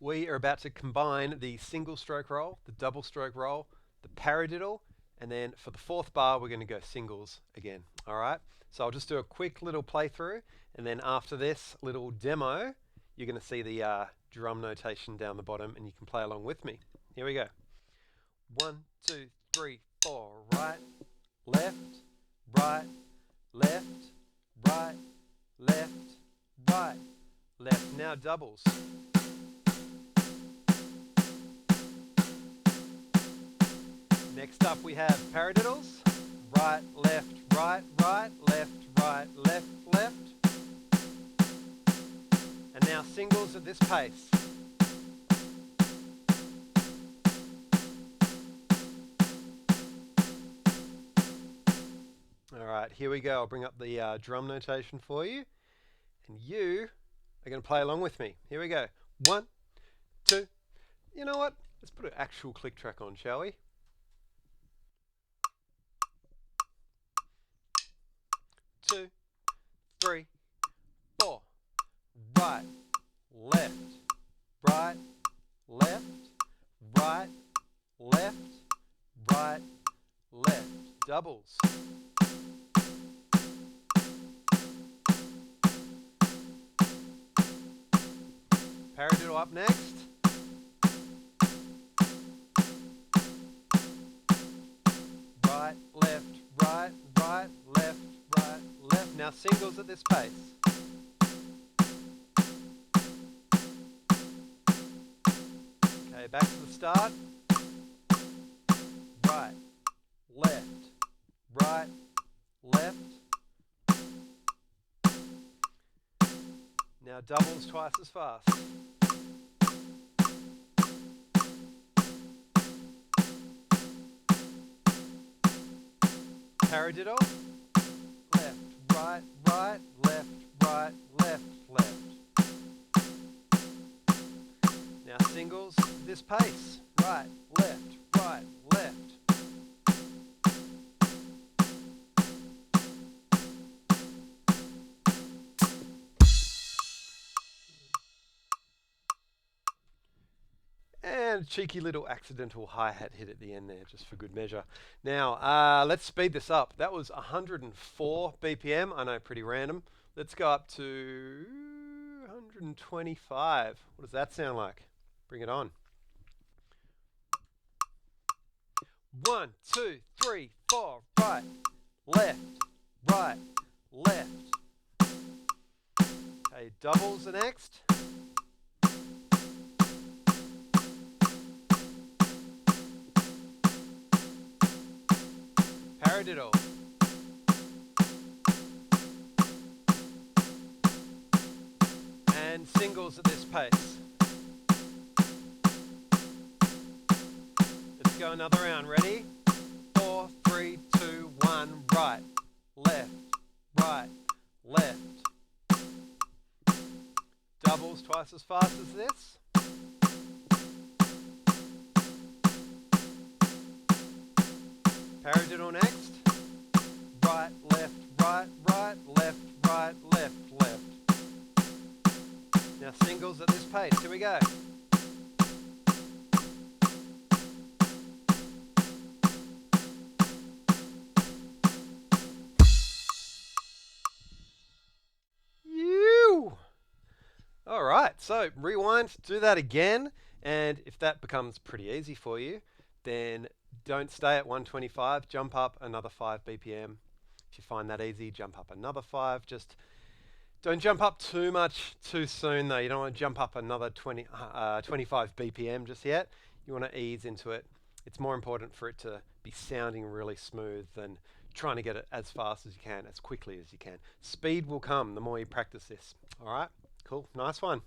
we are about to combine the single stroke roll, the double stroke roll, the paradiddle, and then for the fourth bar, we're going to go singles again. All right. So I'll just do a quick little playthrough, and then after this little demo, you're going to see the drum notation down the bottom, and you can play along with me. Here we go. 1, 2, 3, 4. Right, left, right, left, right, left, right, left. Now doubles. Next up we have paradiddles. Right, left, right, right, left, right, left, left. And now singles at this pace. Alright, here we go. I'll bring up the drum notation for you. And you are going to play along with me. Here we go. 1, 2. You know what? Let's put an actual click track on, shall we? 2, 3, 4. Right, left, right, left, right, left, right, left. Doubles. Paradiddle up next. Right, left, right, right, left, right, left. Now singles at this pace. Okay, back to the start. Right, left, right, left. Now doubles twice as fast. Paradiddle. Left, right, right, left, right, left, left. Now singles, this pace. Right, left, right, left. And cheeky little accidental hi-hat hit at the end there, just for good measure. Now, let's speed this up. That was 104 BPM. I know, pretty random. Let's go up to 125. What does that sound like? Bring it on. 1, 2, 3, 4. Right, left, right, left. Okay, doubles are next. Paradiddle. And singles at this pace. Let's go another round. Ready? 4, 3, 2, 1. Right, left, right, left. Doubles twice as fast as this. Paradiddle next. Right, left, right, right, left, right, left, left. Now singles at this pace. Here we go. All right, so rewind, do that again. And if that becomes pretty easy for you, then don't stay at 125, jump up another 5 BPM. If you find that easy, jump up another 5. Just don't jump up too much too soon though. You don't want to jump up another 25 BPM just yet. You want to ease into it. It's more important for it to be sounding really smooth than trying to get it as fast as you can, as quickly as you can. Speed will come the more you practice this. All right, cool, nice one.